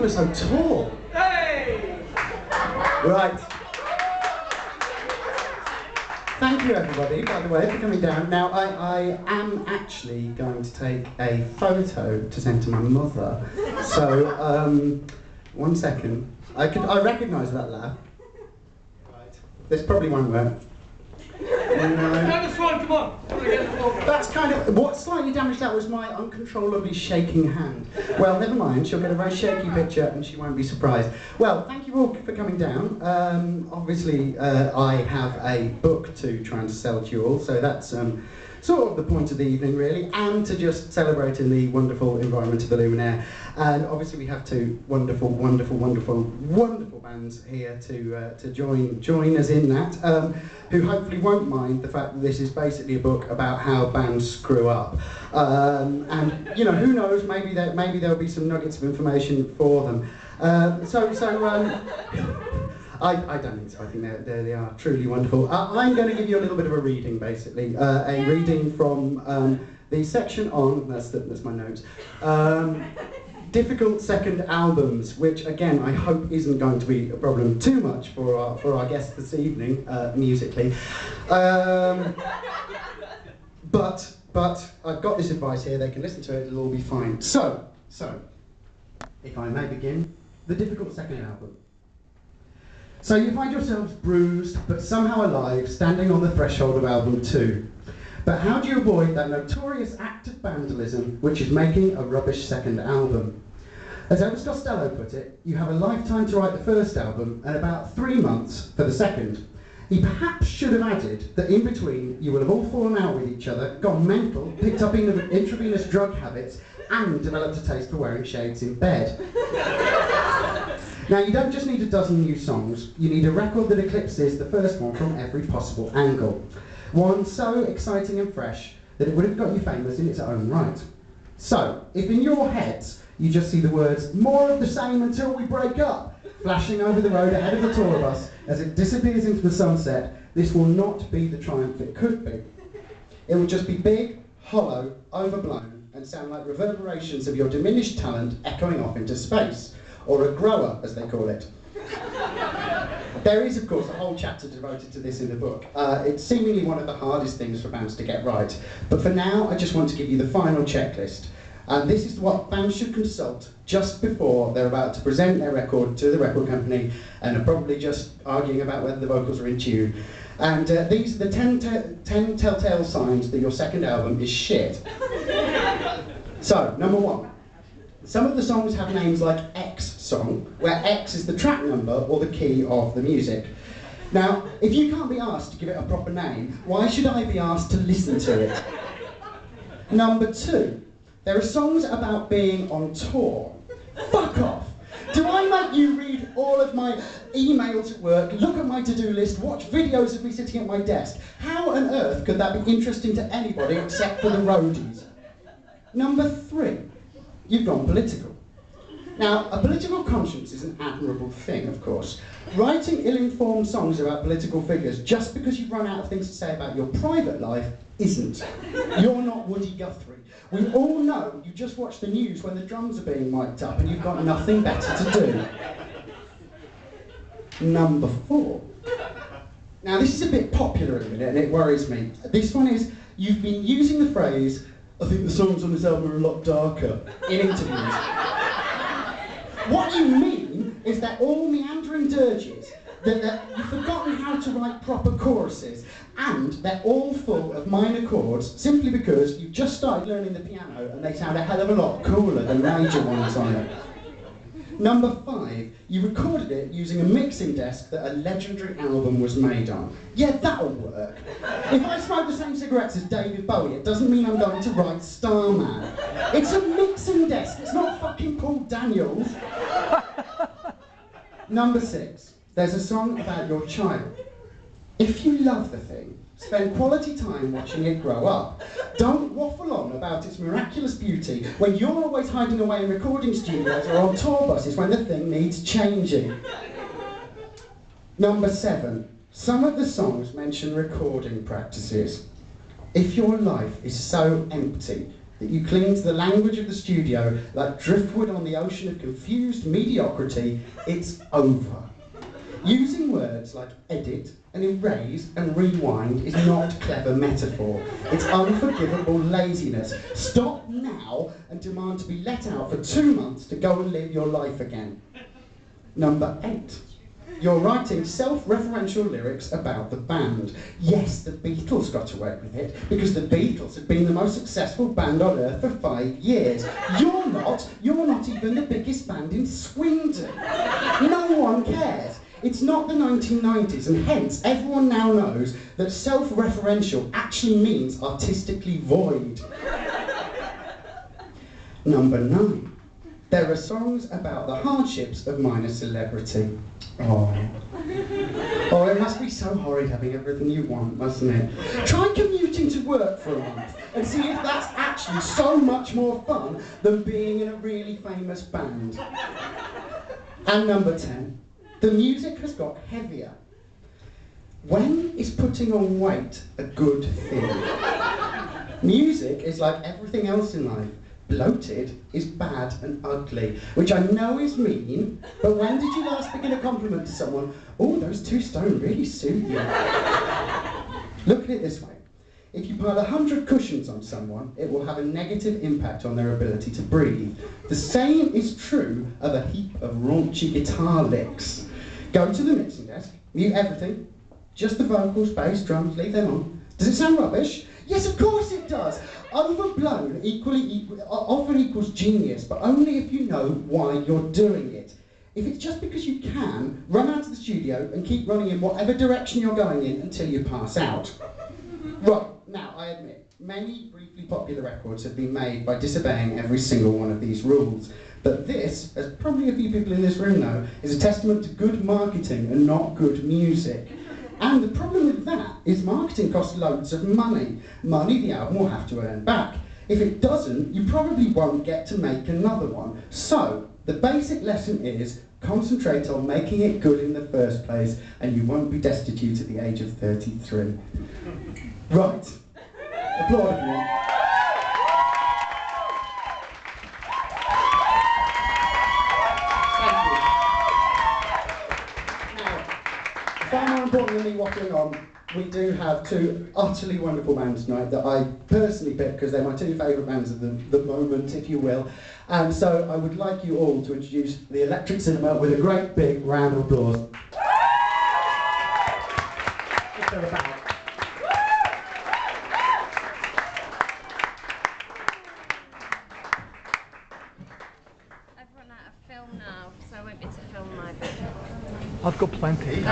people are so tall. Hey! Right. Thank you, everybody, by the way, for coming down. Now, I am actually going to take a photo to send to my mother. So, 1 second. I recognise that laugh. Right. This probably won't work. That's fine, come on. That's kind of, what slightly damaged that was my uncontrollably shaking hand. Well, never mind, she'll get a very shaky picture and she won't be surprised. Well, thank you all for coming down. Obviously, I have a book to try and sell to you all, so that's sort of the point of the evening, really, and to just celebrate in the wonderful environment of the Luminaire. And obviously we have two wonderful, wonderful, wonderful, wonderful bands here to join us in that, who hopefully won't mind the fact that this is basically a book about how bands screw up. And you know, who knows? Maybe there'll be some nuggets of information for them. I don't think so. I think they are truly wonderful. I'm going to give you a little bit of a reading, basically. A reading from the section on, that's my notes, difficult second albums, which again I hope isn't going to be a problem too much for our guests this evening, musically. But I've got this advice here, they can listen to it, it'll all be fine. So, if I may begin, the difficult second album. So you find yourselves bruised, but somehow alive, standing on the threshold of album 2. But how do you avoid that notorious act of vandalism, which is making a rubbish second album? As Elvis Costello put it, you have a lifetime to write the first album and about 3 months for the second. He perhaps should have added that in between you will have all fallen out with each other, gone mental, picked up intravenous drug habits, and developed a taste for wearing shades in bed. Now, you don't just need a dozen new songs, you need a record that eclipses the first one from every possible angle. One so exciting and fresh that it would have got you famous in its own right. So, if in your heads you just see the words, "more of the same until we break up," flashing over the road ahead of the tour bus as it disappears into the sunset, this will not be the triumph it could be. It will just be big, hollow, overblown, and sound like reverberations of your diminished talent echoing off into space. Or a grower, as they call it. There is, of course, a whole chapter devoted to this in the book. It's seemingly one of the hardest things for bands to get right. But for now, I just want to give you the final checklist. And this is what bands should consult just before they're about to present their record to the record company and are probably just arguing about whether the vocals are in tune. And these are the 10 telltale signs that your second album is shit. So, number 1. Some of the songs have names like X song, where X is the track number or the key of the music. Now, if you can't be asked to give it a proper name, why should I be asked to listen to it? Number 2, there are songs about being on tour. Fuck off! Do I make you read all of my emails at work, look at my to-do list, watch videos of me sitting at my desk? How on earth could that be interesting to anybody except for the roadies? Number 3. You've gone political. Now, a political conscience is an admirable thing, of course. Writing ill-informed songs about political figures just because you've run out of things to say about your private life isn't. You're not Woody Guthrie. We all know you just watch the news when the drums are being mic'd up and you've got nothing better to do. Number 4. Now, this is a bit popular at the minute and it worries me. This one is, you've been using the phrase, "I think the songs on this album are a lot darker," in interviews. What you mean is they're all meandering dirges, that you've forgotten how to write proper choruses, and they're all full of minor chords simply because you've just started learning the piano and they sound a hell of a lot cooler than major ones on it. Number 5, you recorded it using a mixing desk that a legendary album was made on. Yeah, that'll work. If I smoke the same cigarettes as David Bowie, it doesn't mean I'm going to write Starman. It's a mixing desk, it's not fucking Paul Daniels. Number 6, there's a song about your child. If you love the thing, spend quality time watching it grow up. Don't waffle on about its miraculous beauty when you're always hiding away in recording studios or on tour buses when the thing needs changing. Number 7, some of the songs mention recording practices. If your life is so empty that that you cling to the language of the studio like driftwood on the ocean of confused mediocrity, it's over. Using words like edit and erase and rewind is not clever metaphor. It's unforgivable laziness. Stop now and demand to be let out for 2 months to go and live your life again. Number 8. You're writing self-referential lyrics about the band. Yes, the Beatles got away with it because the Beatles have been the most successful band on earth for 5 years. You're not even the biggest band in Swindon. No one cares. It's not the 1990s, and hence everyone now knows that self-referential actually means artistically void. Number 9. There are songs about the hardships of minor celebrity. Oh, it must be so horrid having everything you want, mustn't it? Try commuting to work for a month and see if that's actually so much more fun than being in a really famous band. And number 10, the music has got heavier. When is putting on weight a good thing? Music is like everything else in life. Bloated is bad and ugly, which I know is mean, but when did you last begin a compliment to someone? Oh, those 2 stone really suit you. Look at it this way. If you pile 100 cushions on someone, it will have a negative impact on their ability to breathe. The same is true of a heap of raunchy guitar licks. Go to the mixing desk, mute everything, just the vocals, bass, drums, leave them on. Does it sound rubbish? Yes, of course it does. Overblown often equals genius, but only if you know why you're doing it. If it's just because you can, run out of the studio and keep running in whatever direction you're going in until you pass out. Right, now I admit, many briefly popular records have been made by disobeying every single one of these rules. But this, as probably a few people in this room know, is a testament to good marketing and not good music. And the problem with that is marketing costs loads of money. Money the album will have to earn back. If it doesn't, you probably won't get to make another one. So, the basic lesson is, concentrate on making it good in the first place, and you won't be destitute at the age of 33. Right. Applaud everyone. Far more important than me waffling on, we do have 2 utterly wonderful bands tonight that I personally picked because they're my 2 favourite bands of the moment, if you will. And so I would like you all to introduce the Electric Cinema with a great big round of applause. If they're about. I've run out of film now, so I won't be able to film my video. I've got plenty.